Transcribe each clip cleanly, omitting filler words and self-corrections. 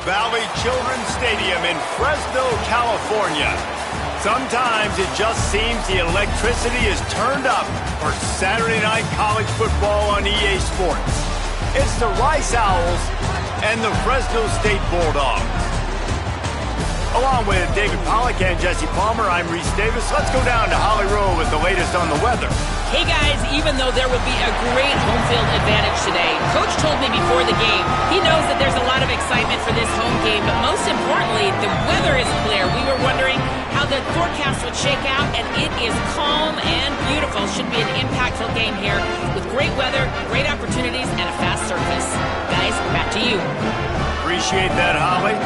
Valley Children's Stadium in Fresno, California. Sometimes it just seems the electricity is turned up for Saturday night college football on EA Sports. It's the Rice Owls and the Fresno State Bulldogs. Along with David Pollack and Jesse Palmer, I'm Reese Davis. Let's go down to Holly Rowe with the latest on the weather. Hey guys, even though there will be a great home field advantage today, Coach told me before the game, he knows that there's a lot of excitement for this home game, but most importantly, the weather is clear. We were wondering how the forecast would shake out, and it is calm and beautiful. Should be an impactful game here with great weather, great opportunities, and a fast surface. Guys, back to you. Appreciate that, Holly.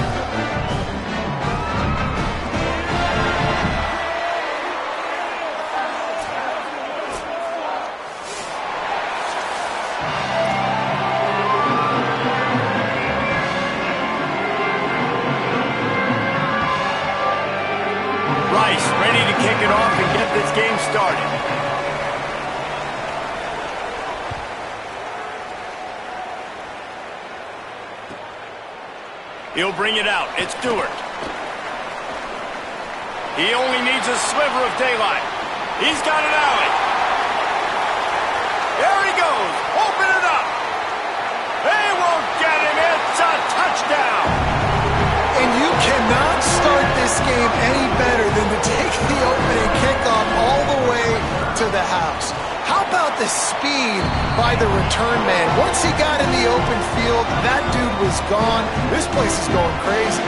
Ready to kick it off and get this game started. He'll bring it out. It's Stewart. He only needs a sliver of daylight. He's got an alley. There he goes. Open it up. They won't get him. It's a touchdown. And you cannot start this game any better than to take the opening kickoff all the way to the house. How about the speed by the return man? Once he got in the open field, that dude was gone. This place is going crazy.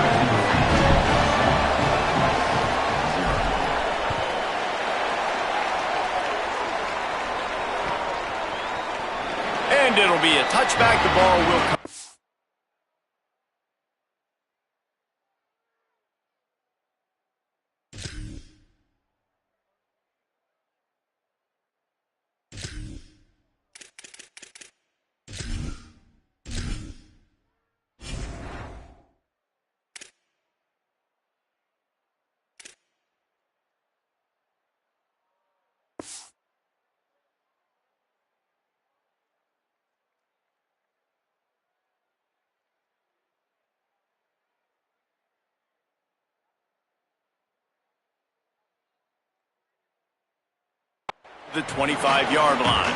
And it'll be a touchback. The ball will come. The 25-yard line.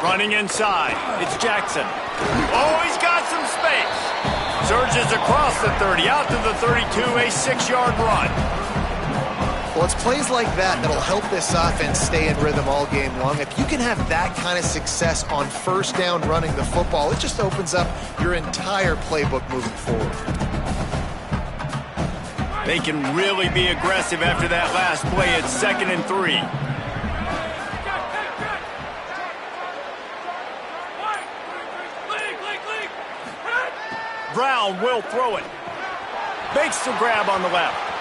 Running inside, it's Jackson. Oh, he's got some space. Surges across the 30, out to the 32, a 6-yard run. Well, it's plays like that that'll help this offense stay in rhythm all game long. If you can have that kind of success on first down running the football, it just opens up your entire playbook moving forward. They can really be aggressive after that last play. It's 2nd and 3. Brown will throw it. Makes the grab on the left.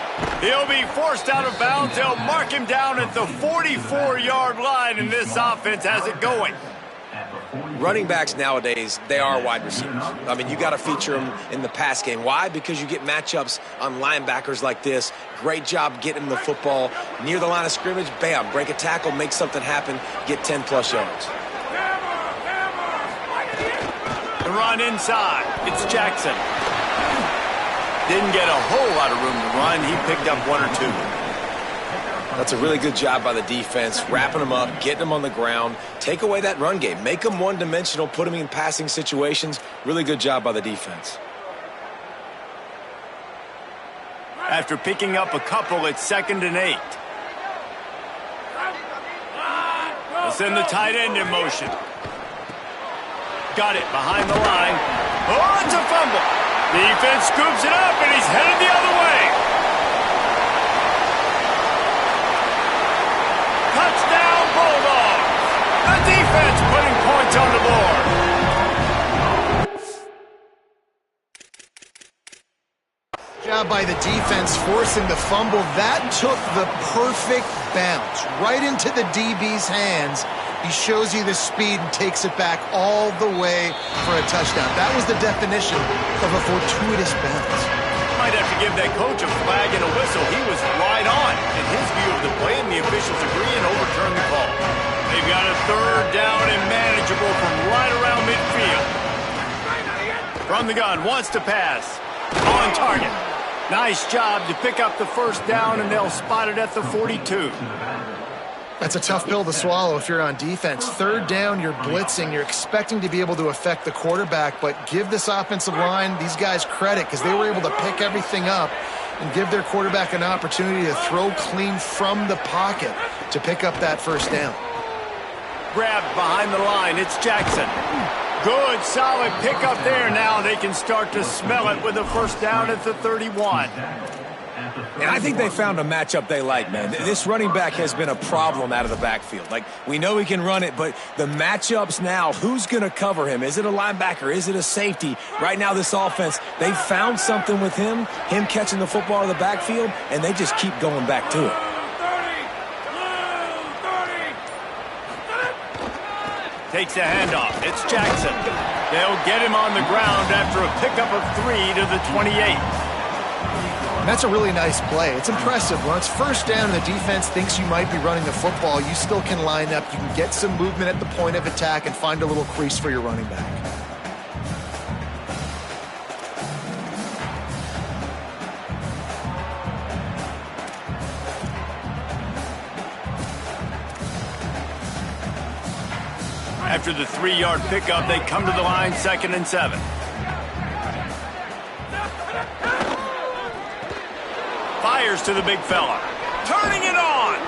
He'll be forced out of bounds. They'll mark him down at the 44-yard line, and this offense has it going. Running backs nowadays, they are wide receivers. I mean, you got to feature them in the pass game. Why? Because you get matchups on linebackers like this. Great job getting the football near the line of scrimmage. Bam, break a tackle, make something happen, get 10-plus yards. The run inside. It's Jackson. Didn't get a whole lot of room to run. He picked up 1 or 2. That's a really good job by the defense, wrapping them up, getting them on the ground. Take away that run game. Make them one-dimensional, put them in passing situations. Really good job by the defense. After picking up a couple, it's 2nd and 8. They'll send the tight end in motion. Got it behind the line. Oh, it's a fumble. Defense scoops it up, and he's headed the other way. Touchdown, Bulldogs. The defense putting points on the board. Job by the defense forcing the fumble. That took the perfect bounce right into the DB's hands, He shows you the speed and takes it back all the way for a touchdown. That was the definition of a fortuitous bounce. Might have to give that coach a flag and a whistle. He was right on in his view of the play, and the officials agree and overturn the call. They've got a third down and manageable from right around midfield. From the gun, wants to pass. On target. Nice job to pick up the first down, and they'll spot it at the 42. That's a tough pill to swallow if you're on defense. Third down, you're blitzing. You're expecting to be able to affect the quarterback, but give this offensive line, these guys, credit because they were able to pick everything up and give their quarterback an opportunity to throw clean from the pocket to pick up that first down. Grabbed behind the line. It's Jackson. Good, solid pickup there. Now they can start to smell it with a first down at the 31. And I think they found a matchup they like, man. This running back has been a problem out of the backfield. Like, we know he can run it, but the matchups now, who's going to cover him? Is it a linebacker? Is it a safety? Right now, this offense, they found something with him catching the football in the backfield, and they just keep going back to it. Takes a handoff. It's Jackson. They'll get him on the ground after a pickup of 3 to the 28. That's a really nice play. It's impressive. When it's first down and the defense thinks you might be running the football, you still can line up. You can get some movement at the point of attack and find a little crease for your running back. After the 3-yard pickup, they come to the line, 2nd and 7. Fires to the big fella. Turning it on.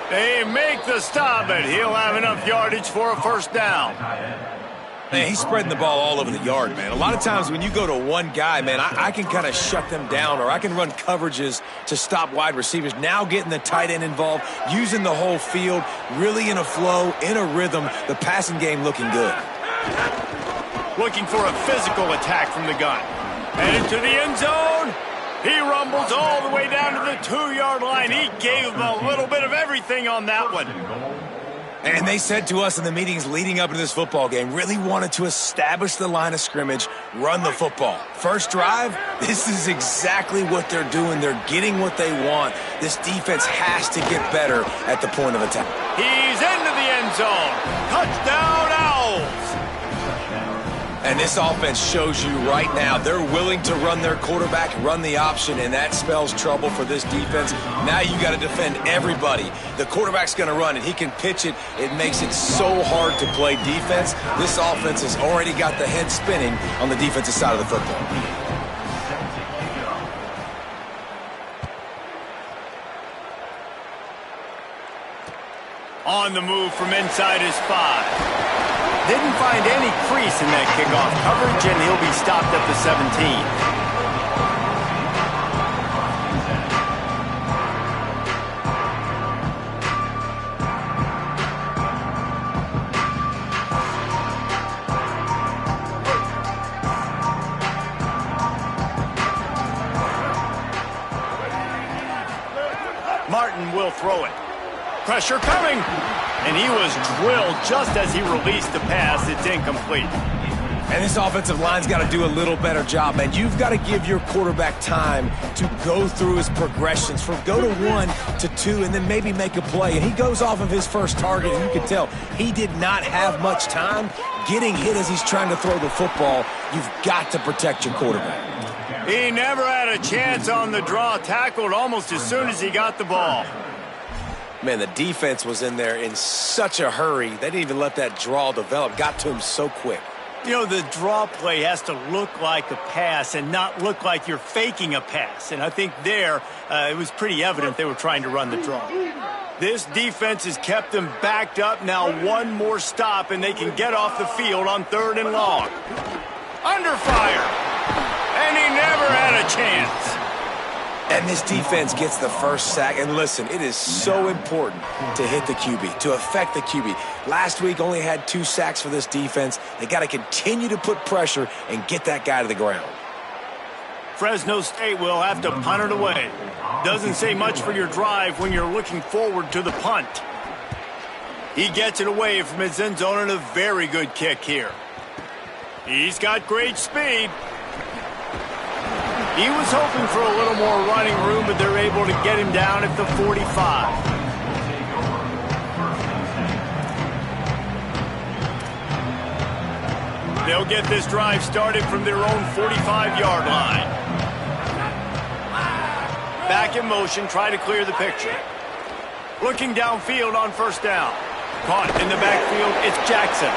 They make the stop, but he'll have enough yardage for a first down. Man, he's spreading the ball all over the yard, man. A lot of times when you go to one guy, man, I can kind of shut them down, or I can run coverages to stop wide receivers. Now getting the tight end involved, using the whole field, really in a flow, in a rhythm, the passing game looking good. Looking for a physical attack from the gun. Headed to the end zone. He rumbles all the way down to the 2-yard line. He gave them a little bit of everything on that one. And they said to us in the meetings leading up to this football game, really wanted to establish the line of scrimmage, run the football. First drive, this is exactly what they're doing. They're getting what they want. This defense has to get better at the point of attack. He's into the end zone. Touchdown, Owls. And this offense shows you right now they're willing to run their quarterback, run the option, and that spells trouble for this defense. Now you got to defend everybody. The quarterback's going to run, and he can pitch it. It makes it so hard to play defense. This offense has already got the head spinning on the defensive side of the football. On the move from inside his 5. Didn't find any crease in that kickoff coverage, and he'll be stopped at the 17. Martin will throw it. Pressure coming. And he was drilled just as he released the pass. It's incomplete. And this offensive line's got to do a little better job, man. You've got to give your quarterback time to go through his progressions from go to 1 to 2 and then maybe make a play. And he goes off of his first target, and you can tell he did not have much time getting hit as he's trying to throw the football. You've got to protect your quarterback. He never had a chance on the draw. Tackled almost as soon as he got the ball. Man, the defense was in there in such a hurry. They didn't even let that draw develop. Got to him so quick. You know, the draw play has to look like a pass and not look like you're faking a pass. And I think there, it was pretty evident they were trying to run the draw. This defense has kept them backed up. Now one more stop, and they can get off the field on 3rd and long. Under fire. And he never had a chance. And this defense gets the first sack. And listen, it is so important to hit the QB, to affect the QB. Last week only had 2 sacks for this defense. They got to continue to put pressure and get that guy to the ground. Fresno State will have to punt it away. Doesn't say much for your drive when you're looking forward to the punt. He gets it away from his end zone and a very good kick here. He's got great speed. He was hoping for a little more running room, but they're able to get him down at the 45. They'll get this drive started from their own 45-yard line. Back in motion, try to clear the picture. Looking downfield on first down. Caught in the backfield, it's Jackson.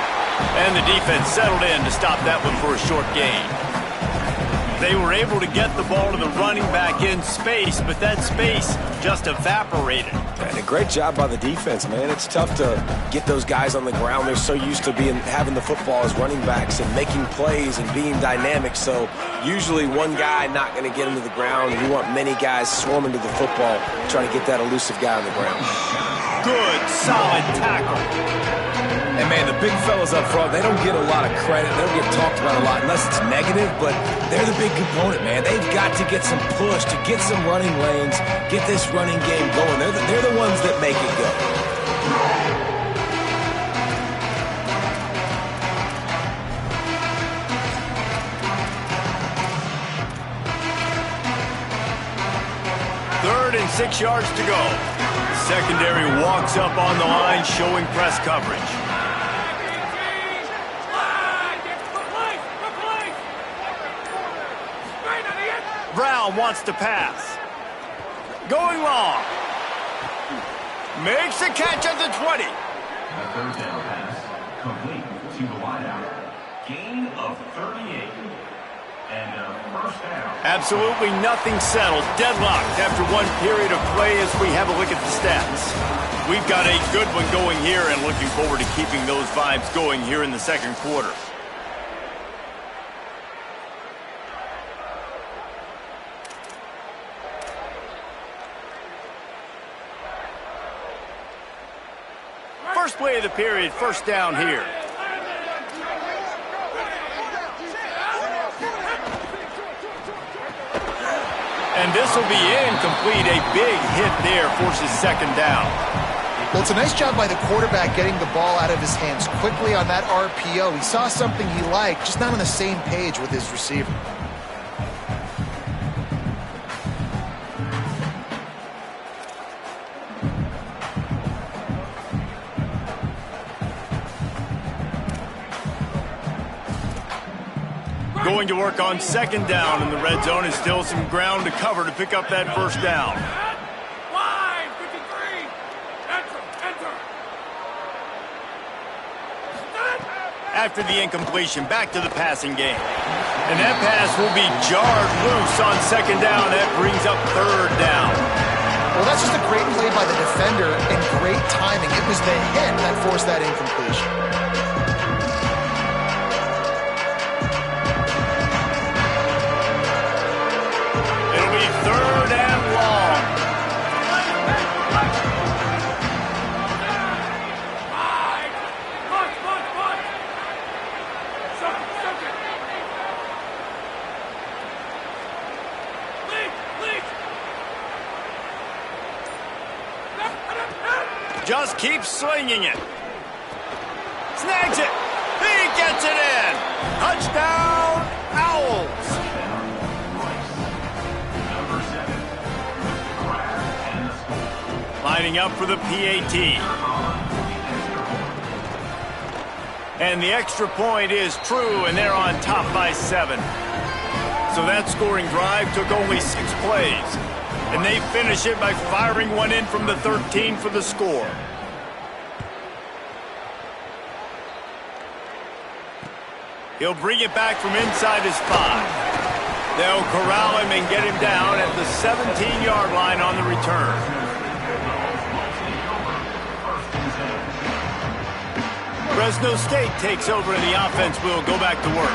And the defense settled in to stop that one for a short gain. They were able to get the ball to the running back in space, but that space just evaporated. And a great job by the defense, man. It's tough to get those guys on the ground. They're so used to having the football as running backs and making plays and being dynamic. So usually one guy not going to get into the ground. You want many guys swarming to the football, trying to get that elusive guy on the ground. Good, solid tackle. And, man, the big fellas up front, they don't get a lot of credit. They don't get talked about a lot unless it's negative, but they're the big component, man. They've got to get some push, to get some running lanes, get this running game going. They're the ones that make it go. Third and 6 yards to go. Secondary walks up on the line, showing press coverage. Brown wants to pass. Going long. Makes the catch at the 20. The third down pass complete to the wideout. Gain of 38. And a first down. Absolutely nothing settled. Deadlocked after one period of play as we have a look at the stats. We've got a good one going here and looking forward to keeping those vibes going here in the second quarter. First play of the period, first down here. And this will be incomplete. A big hit there forces second down. Well, it's a nice job by the quarterback getting the ball out of his hands quickly on that RPO. He saw something he liked, just not on the same page with his receiver. Going to work on second down in the red zone, and still some ground to cover to pick up that first down. Line 53. Enter. After the incompletion, back to the passing game. And that pass will be jarred loose on second down. That brings up third down. Well, that's just a great play by the defender and great timing. It was the hit that forced that incompletion. Third and long. Just keep slinging it. Snags it. He gets it in. Touchdown, Owls. Lining up for the PAT. And the extra point is true, and they're on top by 7. So that scoring drive took only 6 plays. And they finish it by firing one in from the 13 for the score. He'll bring it back from inside his 5. They'll corral him and get him down at the 17-yard line on the return. Fresno State takes over and the offense will go back to work.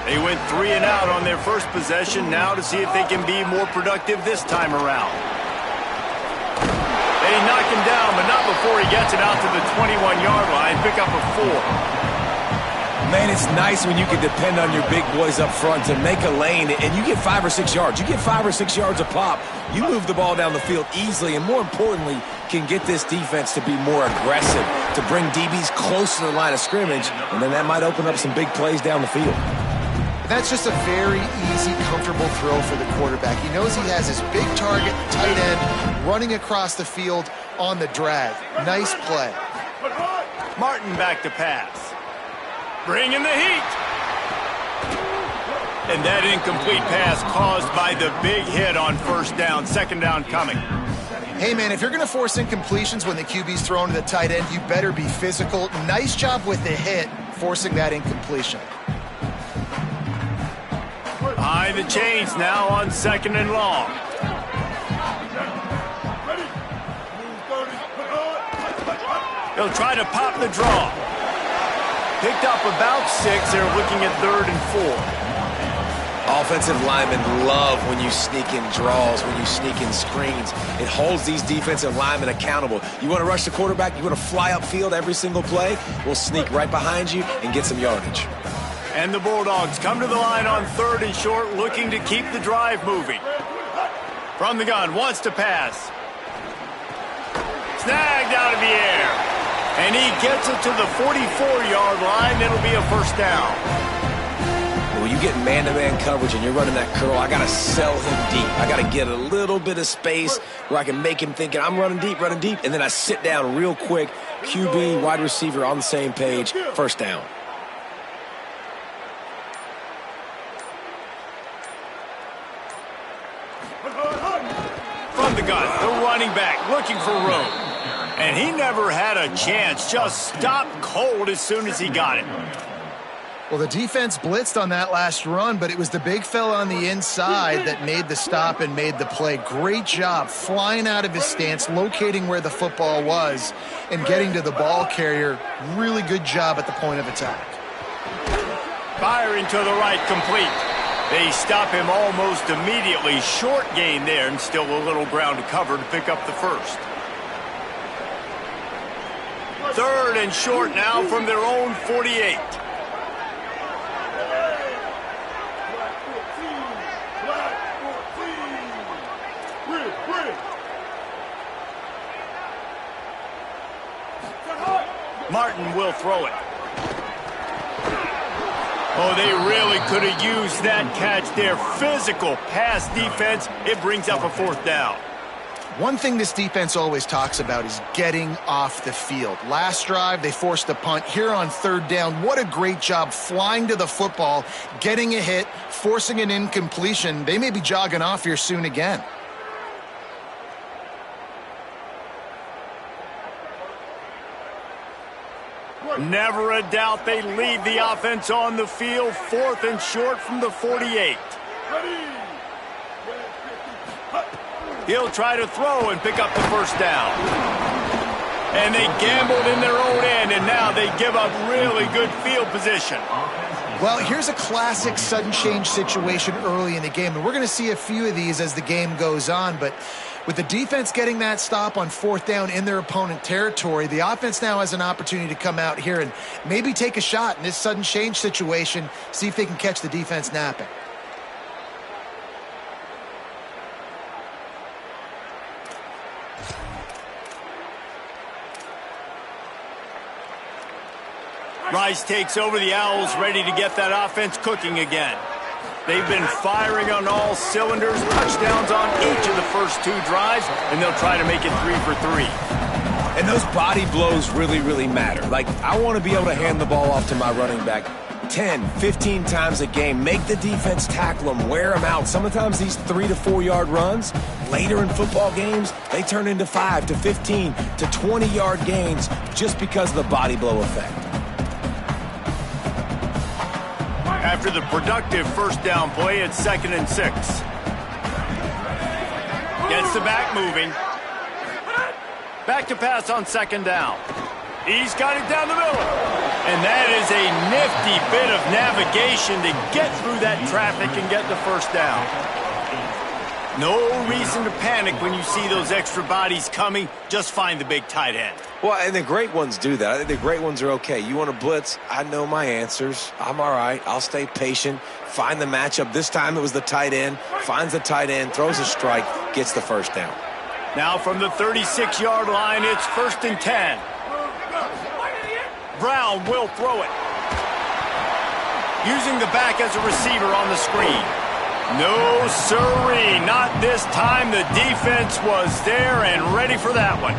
They went 3 and out on their first possession, now to see if they can be more productive this time around. They knock him down, but not before he gets it out to the 21-yard line, pick up a 4. man, it's nice when you can depend on your big boys up front to make a lane, and you get 5 or 6 yards. You get 5 or 6 yards a pop. You move the ball down the field easily, and more importantly, can get this defense to be more aggressive, to bring DBs close to the line of scrimmage, and then that might open up some big plays down the field. That's just a very easy, comfortable throw for the quarterback. He knows he has his big target, tight end, running across the field on the drag. Nice play. Martin back to pass. Bringing the heat. And that incomplete pass caused by the big hit on first down. Second down coming. Hey, man, if you're going to force incompletions when the QB's thrown to the tight end, you better be physical. Nice job with the hit, forcing that incompletion. Behind the chains now on second and long. He'll try to pop the draw. Picked up about 6. They're looking at 3rd and 4. Offensive linemen love when you sneak in draws, when you sneak in screens. It holds these defensive linemen accountable. You want to rush the quarterback, you want to fly upfield every single play, we'll sneak right behind you and get some yardage. And the Bulldogs come to the line on 3rd and short, looking to keep the drive moving. From the gun, wants to pass. Snagged out of the air. And he gets it to the 44-yard line. It'll be a first down. When you get man-to-man coverage and you're running that curl, I got to sell him deep. I got to get a little bit of space where I can make him thinking I'm running deep, and then I sit down real quick. QB, wide receiver on the same page. First down. From the gun, the running back looking for room. And he never had a chance, just stopped cold as soon as he got it. Well, the defense blitzed on that last run, but it was the big fella on the inside that made the stop and made the play. Great job flying out of his stance, locating where the football was, and getting to the ball carrier. Really good job at the point of attack. Firing to the right, complete. They stop him almost immediately. Short gain there, and still a little ground to cover to pick up the first. 3rd and short now from their own 48. Martin will throw it. Oh, they really could have used that catch there. Physical pass defense. It brings up a 4th down. One thing this defense always talks about is getting off the field. Last drive, they forced a punt. Here on 3rd down, what a great job flying to the football, getting a hit, forcing an incompletion. They may be jogging off here soon again. Never a doubt they lead the offense on the field. 4th and short from the 48. He'll try to throw and pick up the first down. And they gambled in their own end, and now they give up really good field position. Well, here's a classic sudden change situation early in the game, and we're going to see a few of these as the game goes on, but with the defense getting that stop on 4th down in their opponent territory, the offense now has an opportunity to come out here and maybe take a shot in this sudden change situation, see if they can catch the defense napping. Rice takes over the Owls, ready to get that offense cooking again. They've been firing on all cylinders, touchdowns on each of the first 2 drives, and they'll try to make it 3 for 3. And those body blows really, really matter. Like, I want to be able to hand the ball off to my running back 10, 15 times a game. Make the defense tackle them, wear them out. Sometimes these 3 to 4 yard runs, later in football games, they turn into 5 to 15 to 20 yard gains just because of the body blow effect. After the productive first down play, it's 2nd and 6. Gets the back moving. Back to pass on 2nd down. He's got it down the middle. And that is a nifty bit of navigation to get through that traffic and get the first down. No reason to panic when you see those extra bodies coming. Just find the big tight end. Well, and the great ones do that. I think the great ones are okay. You want to blitz? I know my answers. I'm all right. I'll stay patient. Find the matchup. This time it was the tight end. Finds the tight end, throws a strike, gets the first down. Now from the 36-yard line, it's 1st and 10. Brown will throw it. Using the back as a receiver on the screen. No, sirree, not this time. The defense was there and ready for that one.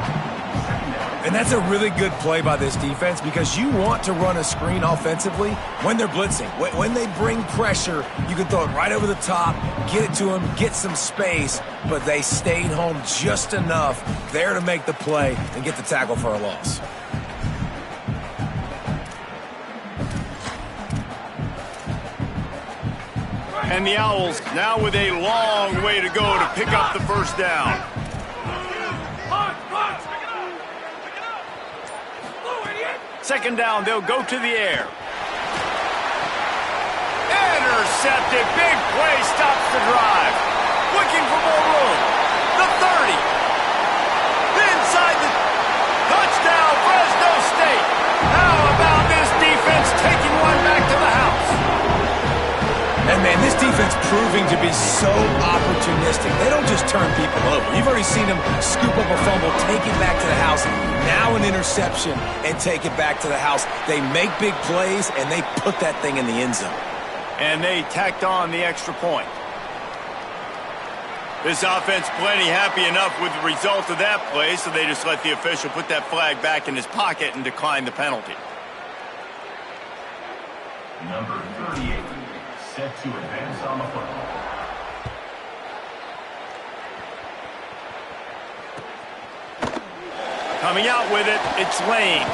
And that's a really good play by this defense because you want to run a screen offensively when they're blitzing. When they bring pressure, you can throw it right over the top, get it to them, get some space, but they stayed home just enough there to make the play and get the tackle for a loss. And the Owls now with a long way to go to pick up the first down. Second down, they'll go to the air. Intercepted. Big play stops the drive. Looking for more room. The 30. Inside the touchdown, Fresno State. How about this defense taking one back to the house? And, man, this defense proving to be so opportunistic. They don't just turn people over. You've already seen them scoop up a fumble, take it back to the house, now an interception, and take it back to the house. They make big plays, and they put that thing in the end zone. And they tacked on the extra point. This offense plenty happy enough with the result of that play, so they just let the official put that flag back in his pocket and decline the penalty. Number 38. Set to advance on the football. Coming out with it, it's Lane.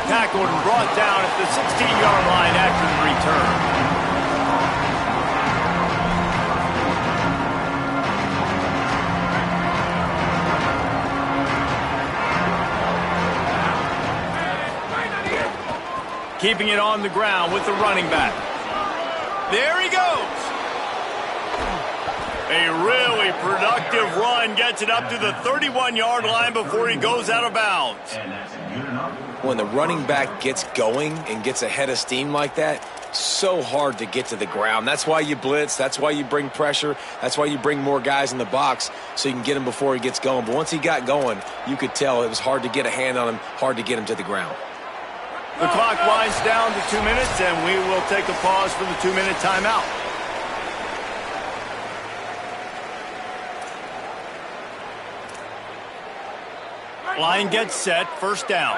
Tackled and brought down at the 16-yard line after the return. Keeping it on the ground with the running back. There he goes. A really productive run gets it up to the 31-yard line before he goes out of bounds. When the running back gets going and gets ahead of steam like that, so hard to get to the ground. That's why you blitz. That's why you bring pressure. That's why you bring more guys in the box so you can get him before he gets going. But once he got going, you could tell it was hard to get a hand on him, hard to get him to the ground. The clock winds down to 2 minutes, and we will take a pause for the 2-minute timeout. Line gets set, first down.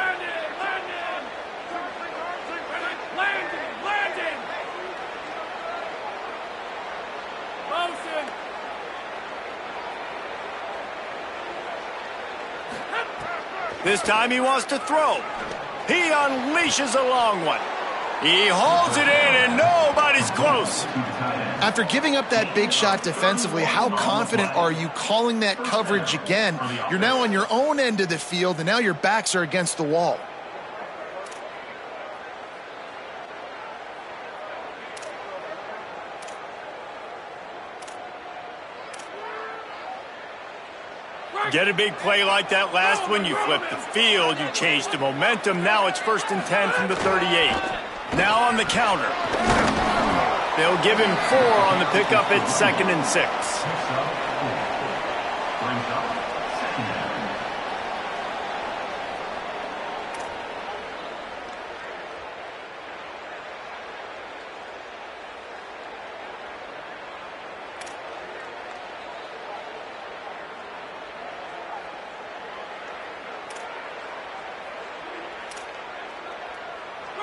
This time he wants to throw. He unleashes a long one. He holds it in, and nobody's close. After giving up that big shot defensively, how confident are you calling that coverage again? You're now on your own end of the field, and now your backs are against the wall. Get a big play like that last one, you flip the field, you change the momentum. Now it's 1st and 10 from the 38. Now on the counter. They'll give him 4 on the pickup. It's 2nd and 6.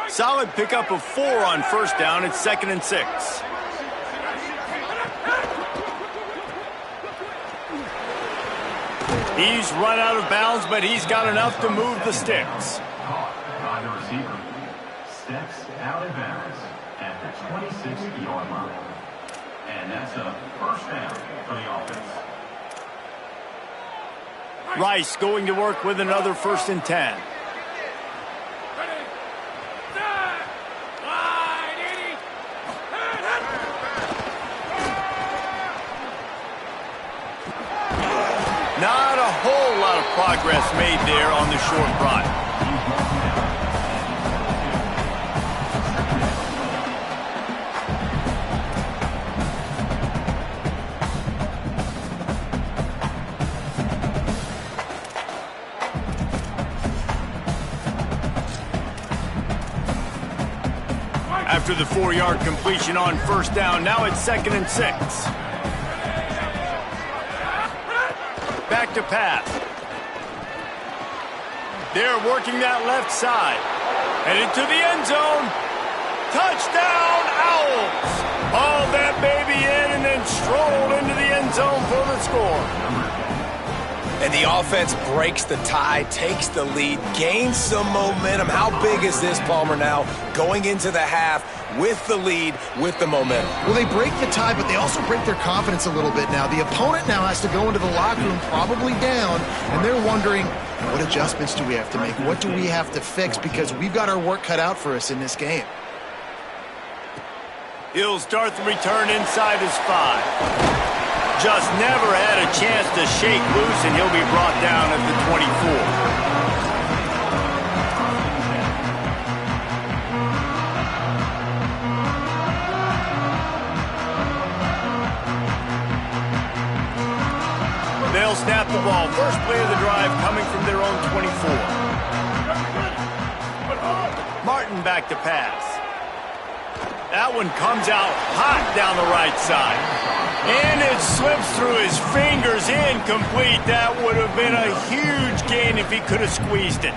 Solid pickup of 4 on first down. It's 2nd and 6. He's run out of bounds, but he's got enough to move the sticks. By the receiver. Steps out of bounds at the 26-yard line. And that's a first down for the offense. Rice going to work with another 1st and 10. progress made there on the short run. After the 4-yard completion on first down, now it's 2nd and 6. Back to pass. They're working that left side. Headed to the end zone. Touchdown, Owls! Hauled that baby in and then strolled into the end zone for the score. And the offense breaks the tie, takes the lead, gains some momentum. How big is this, Palmer, now going into the half with the lead, with the momentum? Well, they break the tie, but they also break their confidence a little bit now. The opponent now has to go into the locker room probably down, and they're wondering, what adjustments do we have to make? What do we have to fix? Because we've got our work cut out for us in this game. He'll start the return inside his 5. Just never had a chance to shake loose, and he'll be brought down at the 24. They'll snap the ball. First play of the drive coming from their own 24. Martin back to pass. That one comes out hot down the right side. And it slips through his fingers, incomplete. That would have been a huge gain if he could have squeezed it.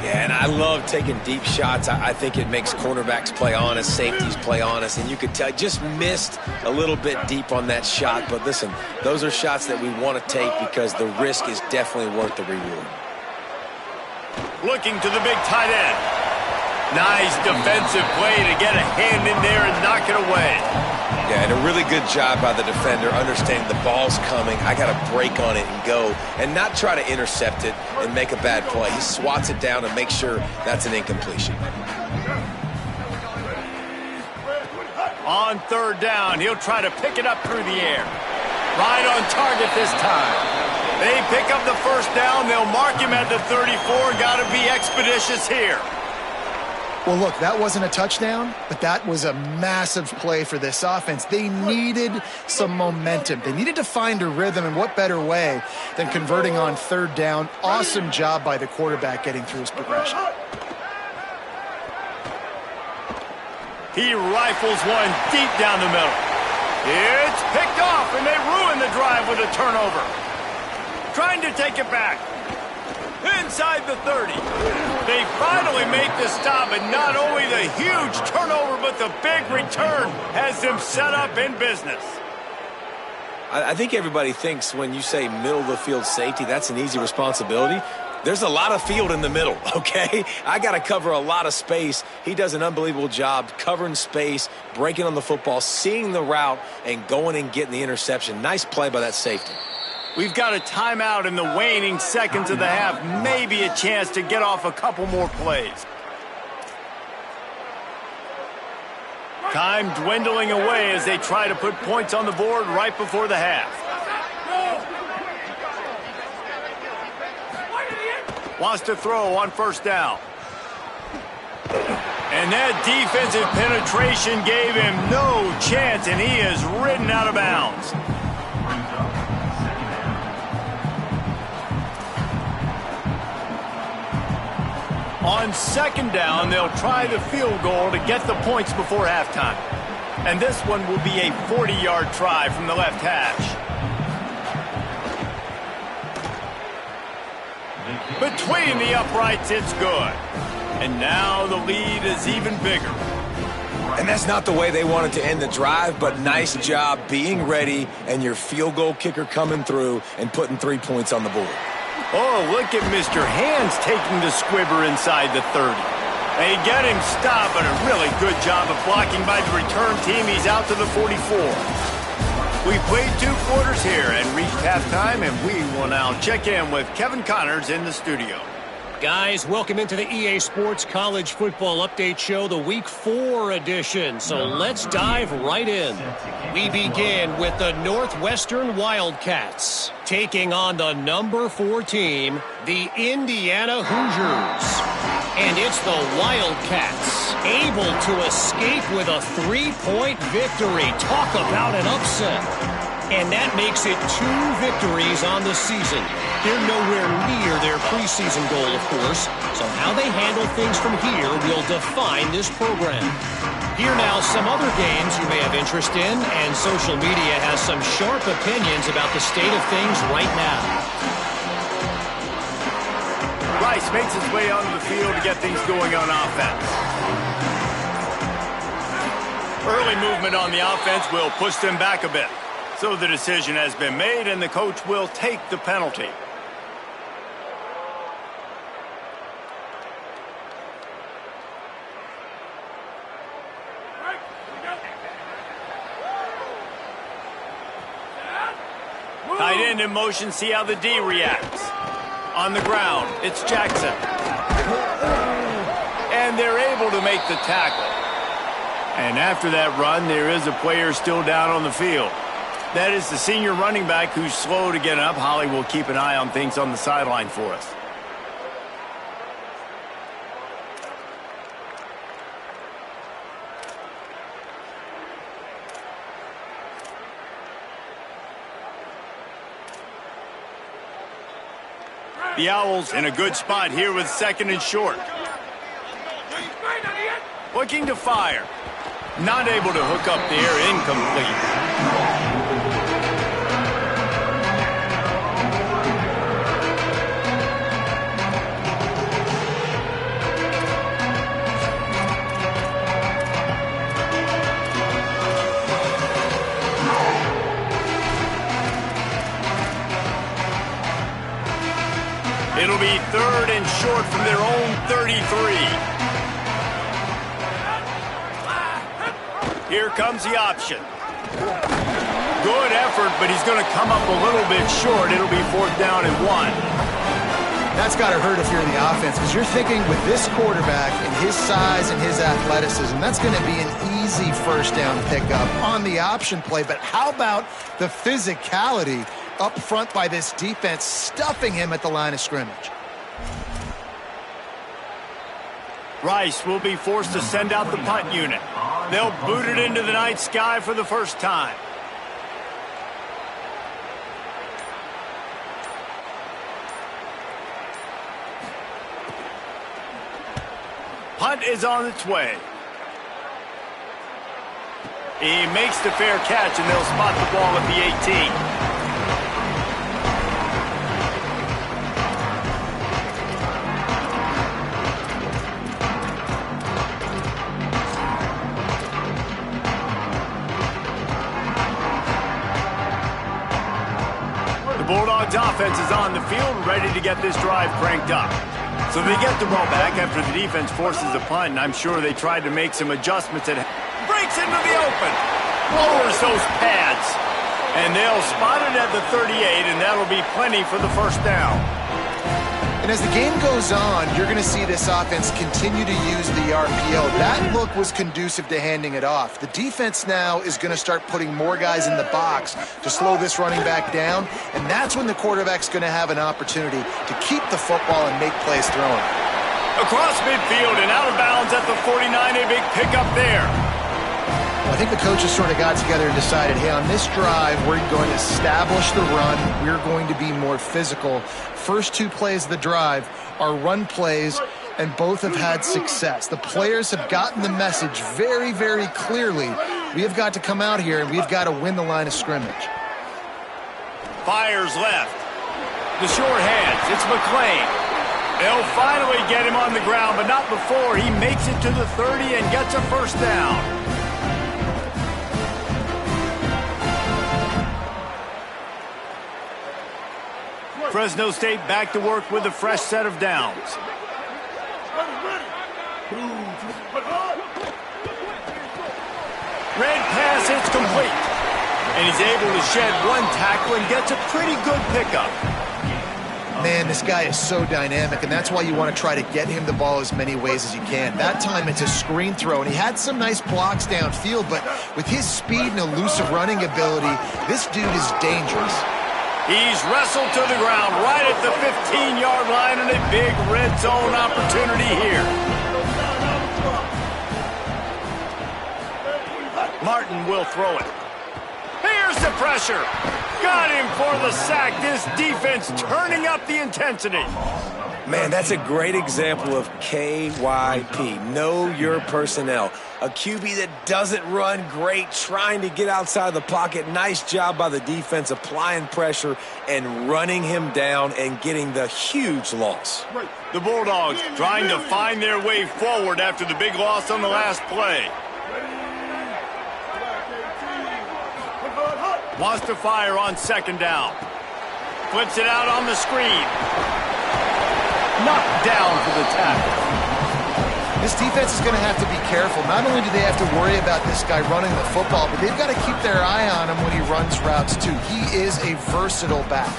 Yeah, and I love taking deep shots. I think it makes cornerbacks play honest, safeties play honest, and you could tell just missed a little bit deep on that shot. But listen, those are shots that we want to take because the risk is definitely worth the reward. Looking to the big tight end. Nice defensive play to get a hand in there and knock it away. Yeah, and a really good job by the defender understanding the ball's coming. I got to break on it and go and not try to intercept it and make a bad play. He swats it down and makes sure that's an incompletion. On third down, he'll try to pick it up through the air. Right on target this time. They pick up the first down. They'll mark him at the 34. Got to be expeditious here. Well, look, that wasn't a touchdown, but that was a massive play for this offense. They needed some momentum. They needed to find a rhythm, and what better way than converting on third down. Awesome job by the quarterback getting through his progression. He rifles one deep down the middle. It's picked off, and they ruin the drive with a turnover. Trying to take it back. Inside the 30. They finally make the stop, and not only the huge turnover, but the big return has them set up in business. I think everybody thinks when you say middle of the field safety, that's an easy responsibility. There's a lot of field in the middle, okay? I got to cover a lot of space. He does an unbelievable job covering space, breaking on the football, seeing the route, and going and getting the interception. Nice play by that safety. We've got a timeout in the waning seconds of the half. Maybe a chance to get off a couple more plays. Time dwindling away as they try to put points on the board right before the half. Wants to throw on first down. And that defensive penetration gave him no chance, and he is ridden out of bounds. On second down, they'll try the field goal to get the points before halftime. And this one will be a 40-yard try from the left hash. Between the uprights, it's good. And now the lead is even bigger. And that's not the way they wanted to end the drive, but nice job being ready and your field goal kicker coming through and putting 3 points on the board. Oh, look at Mr. Hands taking the squibber inside the 30. They get him stopped, but a really good job of blocking by the return team. He's out to the 44. We played 2 quarters here and reached halftime, and we will now check in with Kevin Connors in the studio. Guys, welcome into the EA Sports College Football Update Show, the Week 4 edition. So let's dive right in. We begin with the Northwestern Wildcats taking on the number 4 team, the Indiana Hoosiers. And it's the Wildcats able to escape with a 3-point victory. Talk about an upset. And that makes it 2 victories on the season. They're nowhere near their preseason goal, of course. So how they handle things from here will define this program. Here now, some other games you may have interest in, and social media has some sharp opinions about the state of things right now. Rice makes his way onto the field to get things going on offense. Early movement on the offense will push them back a bit. So the decision has been made, and the coach will take the penalty. Tight end in motion, see how the D reacts. On the ground, it's Jackson. And they're able to make the tackle. And after that run, there is a player still down on the field. That is the senior running back who's slow to get up. Holly will keep an eye on things on the sideline for us. The Owls in a good spot here with 2nd and short. Looking to fire. Not able to hook up there, incomplete. It'll be 3rd and short from their own 33. Here comes the option. Good effort, but he's going to come up a little bit short. It'll be 4th down and 1. That's got to hurt if you're in the offense, because you're thinking with this quarterback and his size and his athleticism, that's going to be an easy 1st down pickup on the option play. But how about the physicality up front by this defense, stuffing him at the line of scrimmage? Rice will be forced to send out the punt unit. They'll boot it into the night sky for the first time. Punt is on its way. He makes the fair catch, and they'll spot the ball at the 18. The Bulldogs offense is on the field, ready to get this drive cranked up. So they get the ball back after the defense forces a punt, and I'm sure they tried to make some adjustments. Breaks into the open, lowers those pads, and they'll spot it at the 38, and that'll be plenty for the 1st down. And as the game goes on, you're going to see this offense continue to use the RPO. That look was conducive to handing it off. The defense now is going to start putting more guys in the box to slow this running back down, and that's when the quarterback's going to have an opportunity to keep the football and make plays throwing. Across midfield and out of bounds at the 49, a big pickup there. I think the coaches sort of got together and decided, hey, on this drive, we're going to establish the run. We're going to be more physical. First 2 plays of the drive are run plays, and both have had success. The players have gotten the message very, very clearly. We have got to come out here, and we've got to win the line of scrimmage. Fires left. The short hands. It's McClain. They'll finally get him on the ground, but not before he makes it to the 30 and gets a 1st down. Fresno State back to work with a fresh set of downs. Red pass, it's complete. And he's able to shed 1 tackle and gets a pretty good pickup. Man, this guy is so dynamic, and that's why you want to try to get him the ball as many ways as you can. That time, it's a screen throw, and he had some nice blocks downfield, but with his speed and elusive running ability, this dude is dangerous. He's wrestled to the ground right at the 15-yard line, and a big red zone opportunity here. Martin will throw it. Here's the pressure. Got him for the sack. This defense turning up the intensity. Man, that's a great example of KYP. Know your personnel. A QB that doesn't run great, trying to get outside the pocket. Nice job by the defense applying pressure and running him down and getting the huge loss. The Bulldogs trying to find their way forward after the big loss on the last play. Wants to fire on second down. Flips it out on the screen. Knocked down for the tackle. This defense is going to have to be careful. Not only do they have to worry about this guy running the football, but they've got to keep their eye on him when he runs routes too. He is a versatile back.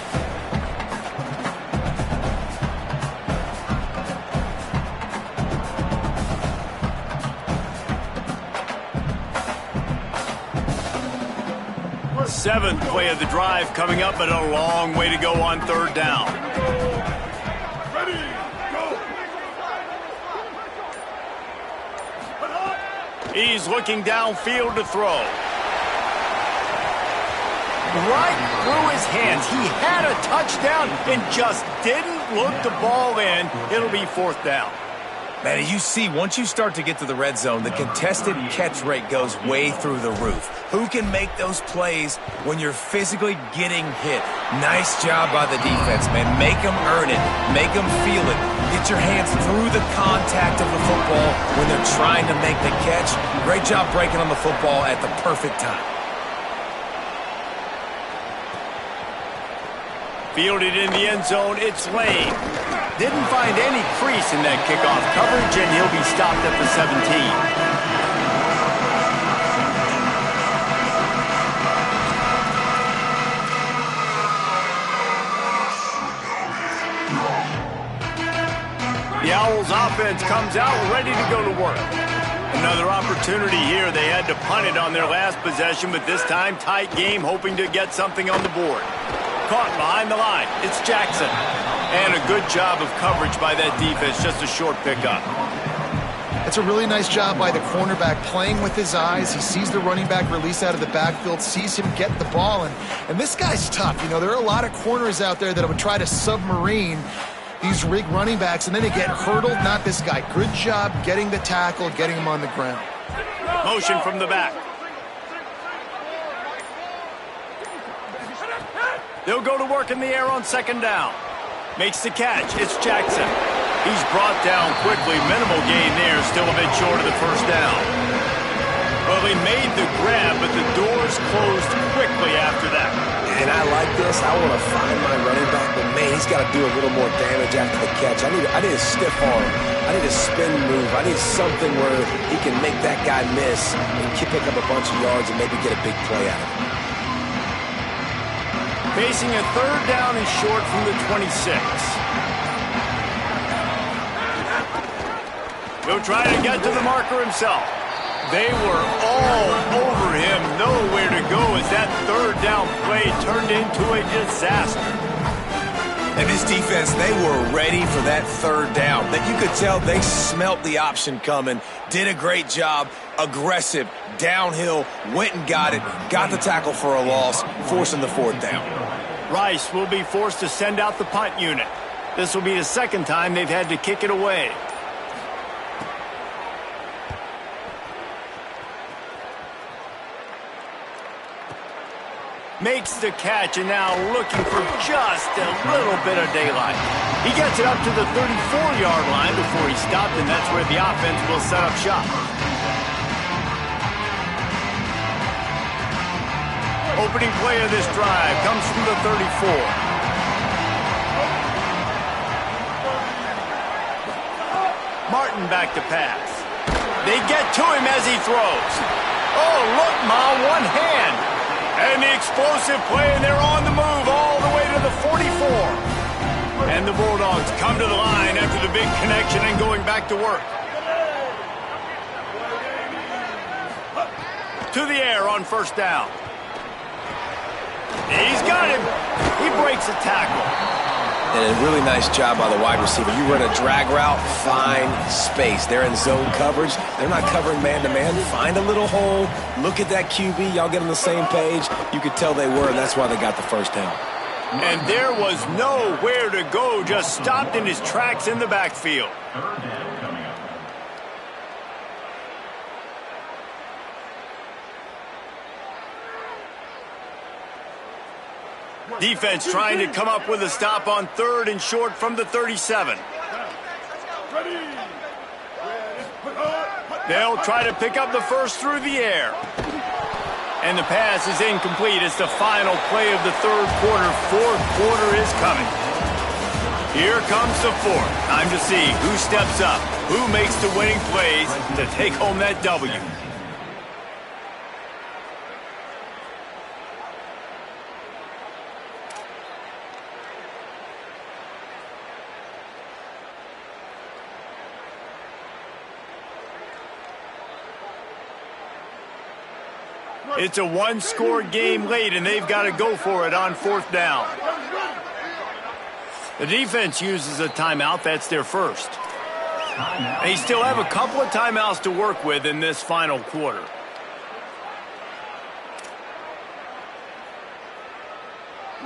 Seventh play of the drive coming up, but a long way to go on third down. Ready, go. He's looking downfield to throw. Right through his hands. He had a touchdown and just didn't look the ball in. It'll be fourth down. Man, you see, once you start to get to the red zone, the contested catch rate goes way through the roof. Who can make those plays when you're physically getting hit? Nice job by the defense, man. Make them earn it. Make them feel it. Get your hands through the contact of the football when they're trying to make the catch. Great job breaking on the football at the perfect time. Fielded in the end zone, it's Lane. Didn't find any crease in that kickoff coverage, and he'll be stopped at the 17. The Owls offense comes out ready to go to work. Another opportunity here. They had to punt it on their last possession, but this time tight game, hoping to get something on the board. Caught behind the line. It's Jackson. And a good job of coverage by that defense. Just a short pickup. It's a really nice job by the cornerback playing with his eyes. He sees the running back release out of the backfield, sees him get the ball. And this guy's tough. You know, there are a lot of corners out there that would try to submarine these rig running backs, and then they get hurdled. Not this guy. Good job getting the tackle, getting him on the ground. Motion from the back. They'll go to work in the air on second down. Makes the catch. It's Jackson. He's brought down quickly. Minimal gain there. Still a bit short of the first down. Well, they made the grab, but the doors closed quickly after that. And I like this. I want to find my running back, but man, he's got to do a little more damage after the catch. I need a stiff arm. I need a spin move. I need something where he can make that guy miss and pick up a bunch of yards and maybe get a big play out of it. Facing a third down and short from the 26. He'll try to get to the marker himself. They were all over him. Nowhere to go as that third down play turned into a disaster. And this defense, they were ready for that third down. That you could tell they smelt the option coming. Did a great job. Aggressive, downhill, went and got it. Got the tackle for a loss, forcing the fourth down. Rice will be forced to send out the punt unit. This will be the second time they've had to kick it away. Makes the catch and now looking for just a little bit of daylight. He gets it up to the 34-yard line before he stopped, and that's where the offense will set up shop. Opening play of this drive comes from the 34. Martin back to pass. They get to him as he throws. Oh, look, Ma, one hand. And the explosive play, and they're on the move all the way to the 44. And the Bulldogs come to the line after the big connection and going back to work. To the air on first down. He's got him. He breaks a tackle. And a really nice job by the wide receiver. You run a drag route, find space. They're in zone coverage. They're not covering man-to-man. Find a little hole. Look at that QB. Y'all get on the same page. You could tell they were, and that's why they got the first down. And there was nowhere to go. Just stopped in his tracks in the backfield. Third down coming up. Defense trying to come up with a stop on third and short from the 37. They'll try to pick up the first through the air. And the pass is incomplete. It's the final play of the third quarter. Fourth quarter is coming. Here comes the fourth. Time to see who steps up, who makes the winning plays to take home that W. It's a one-score game late, and they've got to go for it on fourth down. The defense uses a timeout. That's their first. They still have a couple of timeouts to work with in this final quarter.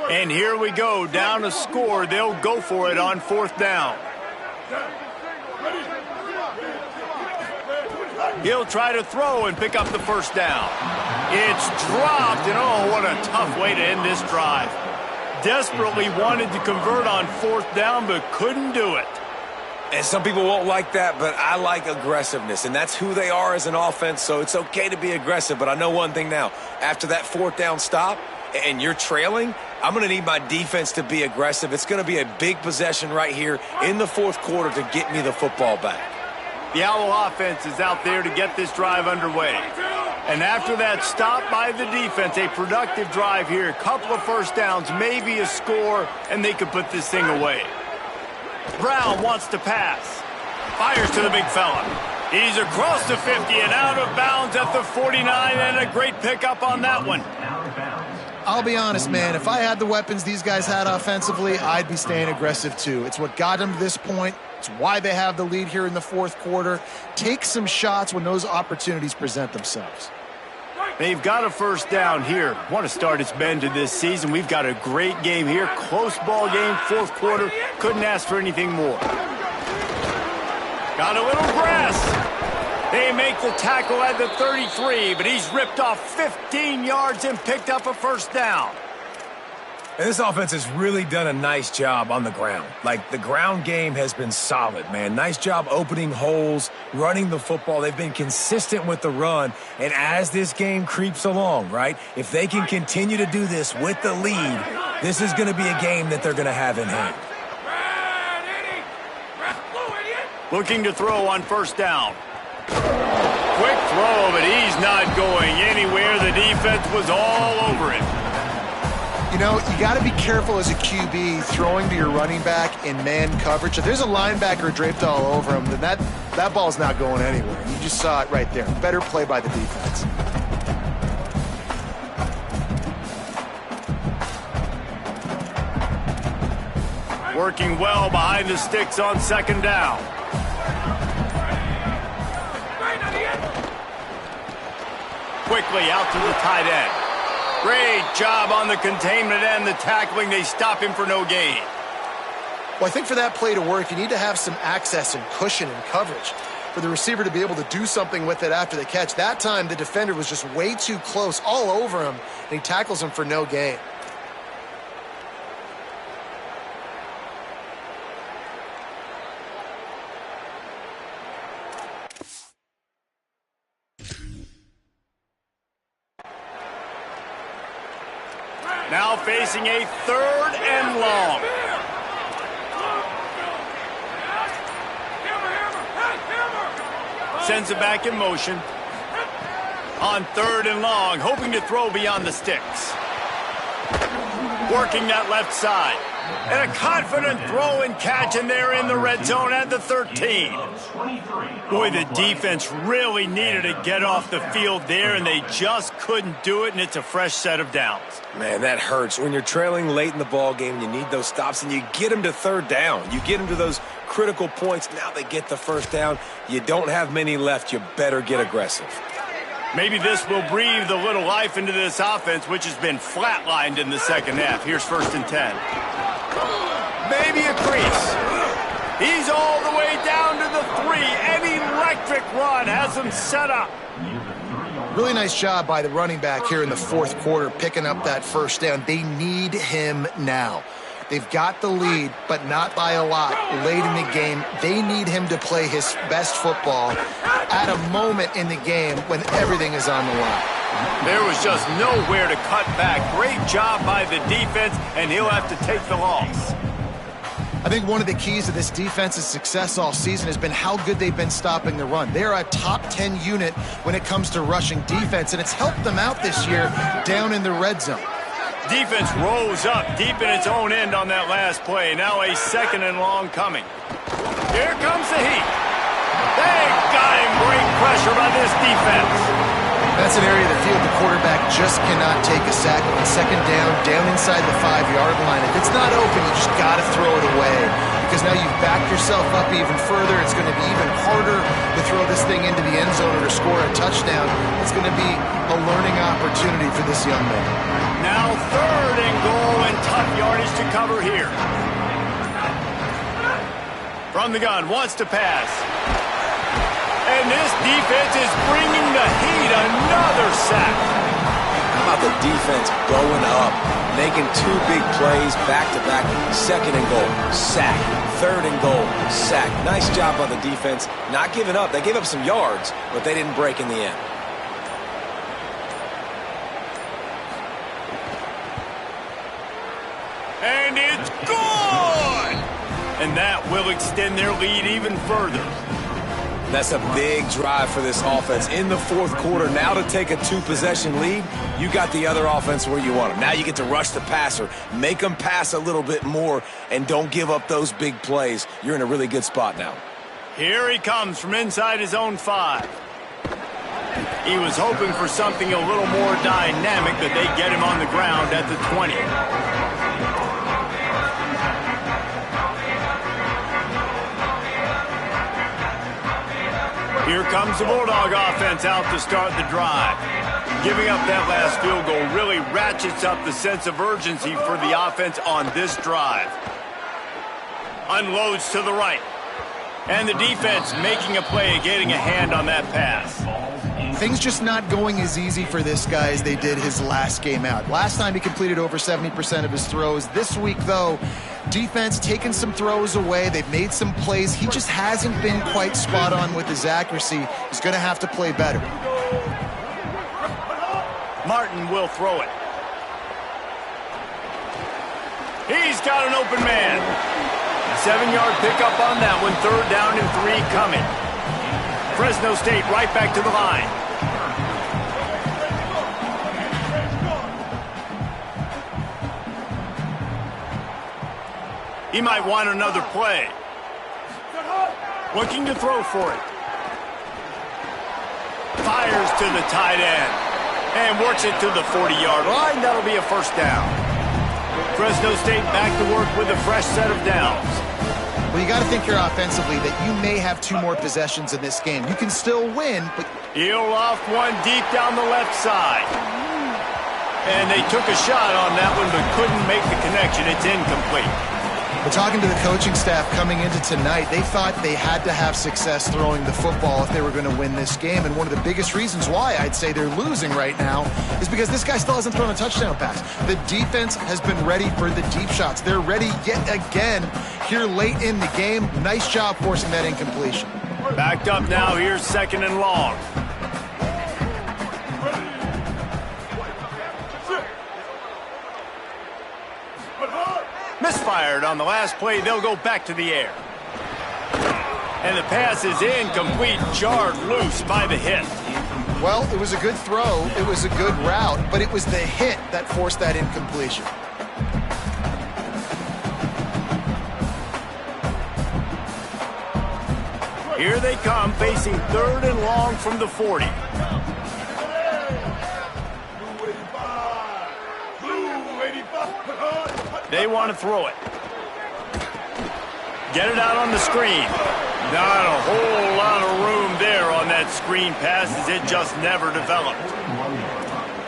And here we go, down a score. They'll go for it on fourth down. He'll try to throw and pick up the first down. It's dropped, and oh, what a tough way to end this drive. Desperately wanted to convert on fourth down, but couldn't do it. And some people won't like that, but I like aggressiveness, and that's who they are as an offense, so it's okay to be aggressive. But I know one thing now. After that fourth down stop and you're trailing, I'm going to need my defense to be aggressive. It's going to be a big possession right here in the fourth quarter to get me the football back. The Owl offense is out there to get this drive underway. And after that stop by the defense, a productive drive here, a couple of first downs, maybe a score, and they could put this thing away. Brown wants to pass. Fires to the big fella. He's across the 50 and out of bounds at the 49, and a great pickup on that one. I'll be honest, man, if I had the weapons these guys had offensively, I'd be staying aggressive too. It's what got them to this point. It's why they have the lead here in the fourth quarter. Take some shots when those opportunities present themselves. They've got a first down here. What a start it's been to this season. We've got a great game here. Close ball game, fourth quarter. Couldn't ask for anything more. Got a little grass. They make the tackle at the 33, but he's ripped off 15 yards and picked up a first down. And this offense has really done a nice job on the ground. Like, the ground game has been solid, man. Nice job opening holes, running the football. They've been consistent with the run. And as this game creeps along, right, if they can continue to do this with the lead, this is going to be a game that they're going to have in hand. Looking to throw on first down. Quick throw, but he's not going anywhere. The defense was all over him. You know, you got to be careful as a QB throwing to your running back in man coverage. If there's a linebacker draped all over him, then that ball's not going anywhere. You just saw it right there. Better play by the defense. Working well behind the sticks on second down. Quickly out to the tight end. Great job on the containment and the tackling. They stop him for no gain. Well, I think for that play to work, you need to have some access and cushion and coverage for the receiver to be able to do something with it after the catch. That time, the defender was just way too close, all over him, and he tackles him for no gain. Now facing a third and long. Sends it back in motion. On third and long, hoping to throw beyond the sticks. Working that left side. And a confident throw and catch, and they're in the red zone at the 13. Boy, the defense really needed to get off the field there, and they just couldn't do it, and it's a fresh set of downs. Man, that hurts. When you're trailing late in the ball game, you need those stops, and you get them to third down. You get them to those critical points. Now they get the first down. You don't have many left. You better get aggressive. Maybe this will breathe a little life into this offense, which has been flatlined in the second half. Here's 1st and 10. Maybe a crease. He's all the way down to the 3. An electric run has him set up. Really nice job by the running back here in the 4th quarter, picking up that first down. They need him now. They've got the lead, but not by a lot late in the game. They need him to play his best football at a moment in the game when everything is on the line. There was just nowhere to cut back. Great job by the defense, and he'll have to take the loss. I think one of the keys to this defense's success all season has been how good they've been stopping the run. They're a top 10 unit when it comes to rushing defense, and it's helped them out this year down in the red zone. Defense rose up deep in its own end on that last play. Now a 2nd and long coming. Here comes the heat. They got him. Great pressure by this defense. That's an area of the field the quarterback just cannot take a sack on 2nd down inside the 5-yard line. If it's not open, you just got to throw it away, because now you've backed yourself up even further. It's going to be even harder to throw this thing into the end zone or to score a touchdown. It's going to be a learning opportunity for this young man. Now 3rd and goal, and tough yardage to cover here. From the gun, wants to pass. And this defense is bringing the heat. Another sack. How about the defense blowing up, making 2 big plays back-to-back? 2nd and goal, sack. 3rd and goal, sack. Nice job by the defense. Not giving up. They gave up some yards, but they didn't break in the end. And it's good! And that will extend their lead even further. That's a big drive for this offense in the 4th quarter. Now to take a 2-possession lead, you got the other offense where you want them. Now you get to rush the passer, make them pass a little bit more, and don't give up those big plays. You're in a really good spot now. Here he comes from inside his own 5. He was hoping for something a little more dynamic, but they get him on the ground at the 20. Here comes the Bulldog offense out to start the drive. Giving up that last field goal really ratchets up the sense of urgency for the offense on this drive. Unloads to the right. And the defense making a play, getting a hand on that pass. Things just not going as easy for this guy as they did his last game out. Last time he completed over 70% of his throws. This week, though, defense taking some throws away. They've made some plays. He just hasn't been quite spot on with his accuracy. He's going to have to play better. Martin will throw it. He's got an open man. 7-yard pickup on that one. 3rd down and 3 coming. Fresno State right back to the line. He might want another play. Looking to throw for it. Fires to the tight end. And works it to the 40-yard line. That'll be a 1st down. Fresno State back to work with a fresh set of downs. Well, you got to think here offensively that you may have 2 more possessions in this game. You can still win, but... He'll loft one deep down the left side. And they took a shot on that one, but couldn't make the connection. It's incomplete. But talking to the coaching staff coming into tonight, they thought they had to have success throwing the football if they were going to win this game. And one of the biggest reasons why I'd say they're losing right now is because this guy still hasn't thrown a touchdown pass. The defense has been ready for the deep shots. They're ready yet again here late in the game. Nice job forcing that incompletion. Backed up now. Here's 2nd and long. Misfired on the last play. They'll go back to the air. And the pass is incomplete, jarred loose by the hit. Well, it was a good throw. It was a good route, but it was the hit that forced that incompletion. Here they come, facing 3rd and long from the 40. They want to throw it. Get it out on the screen. Not a whole lot of room there on that screen pass, as it just never developed.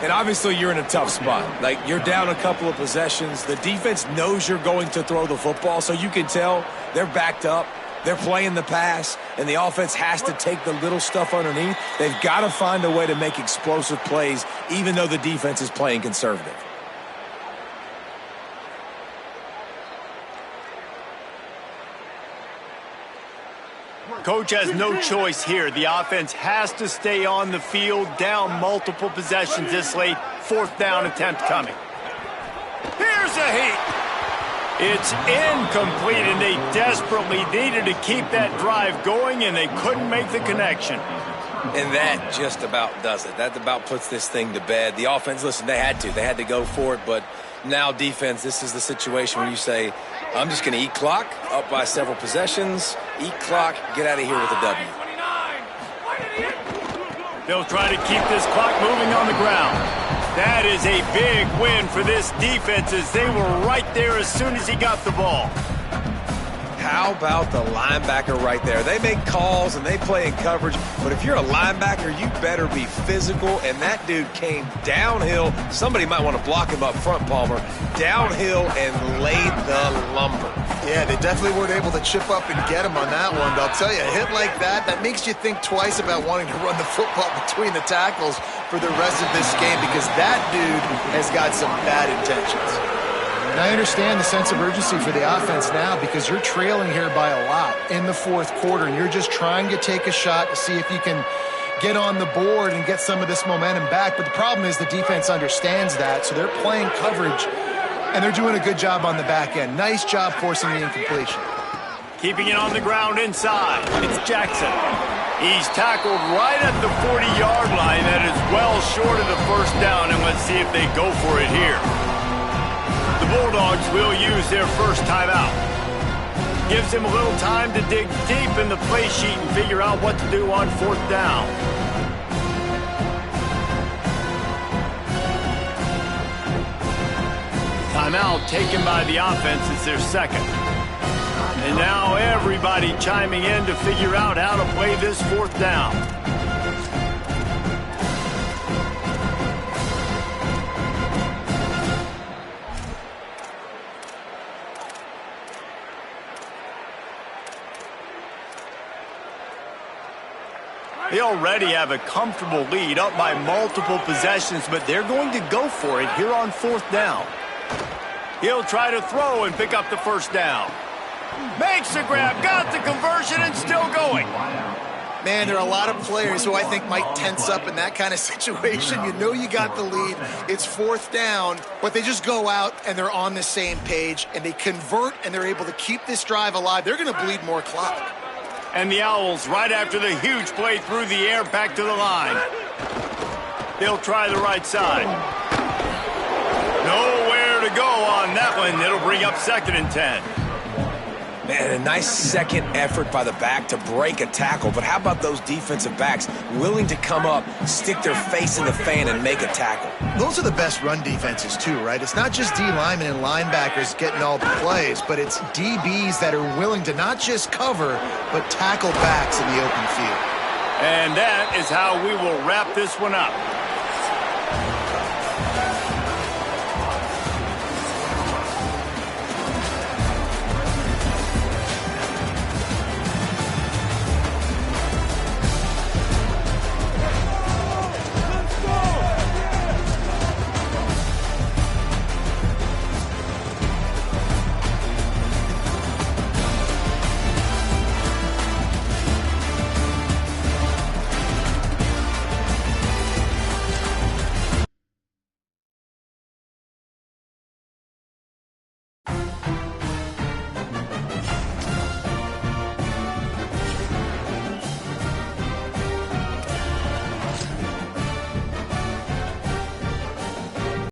And obviously you're in a tough spot. Like, you're down a couple of possessions. The defense knows you're going to throw the football, so you can tell they're backed up. They're playing the pass, and the offense has to take the little stuff underneath. They've got to find a way to make explosive plays, even though the defense is playing conservative. Coach has no choice here. The offense has to stay on the field, down multiple possessions this late. 4th down attempt coming. Here's a heat. It's incomplete, and they desperately needed to keep that drive going, and they couldn't make the connection. And that just about does it. That about puts this thing to bed. The offense, listen, they had to. They had to go for it, but now defense, this is the situation where you say, I'm just going to eat clock, up by several possessions, eat clock, get out of here with a W. They'll try to keep this clock moving on the ground. That is a big win for this defense, as they were right there as soon as he got the ball. How about the linebacker right there? They make calls and they play in coverage, but if you're a linebacker, you better be physical, and that dude came downhill. Somebody might want to block him up front, Palmer. Downhill and laid the lumber. Yeah, they definitely weren't able to chip up and get him on that one. But I'll tell you, a hit like that makes you think twice about wanting to run the football between the tackles for the rest of this game, because that dude has got some bad intentions. And I understand the sense of urgency for the offense now, because you're trailing here by a lot in the 4th quarter, and you're just trying to take a shot to see if you can get on the board and get some of this momentum back. But the problem is the defense understands that, so they're playing coverage, and they're doing a good job on the back end. Nice job forcing the incompletion. Keeping it on the ground inside. It's Jackson. He's tackled right at the 40-yard line. That is well short of the 1st down, and let's see if they go for it here. The Bulldogs will use their first timeout. Gives him a little time to dig deep in the play sheet and figure out what to do on 4th down. Timeout taken by the offense. It's their 2nd. And now everybody chiming in to figure out how to play this 4th down. They already have a comfortable lead, up by multiple possessions, but they're going to go for it here on 4th down. He'll try to throw and pick up the 1st down. Makes the grab, got the conversion, and still going. Man, there are a lot of players who I think might tense up in that kind of situation. You know you got the lead. It's 4th down, but they just go out and they're on the same page, and they convert, and they're able to keep this drive alive. They're going to bleed more clock. And the Owls, right after the huge play through the air, back to the line. They'll try the right side. Nowhere to go on that one. It'll bring up 2nd and 10. Man, a nice second effort by the back to break a tackle. But how about those defensive backs willing to come up, stick their face in the fan, and make a tackle? Those are the best run defenses too, right? It's not just D linemen and linebackers getting all the plays, but it's DBs that are willing to not just cover, but tackle backs in the open field. And that is how we will wrap this one up.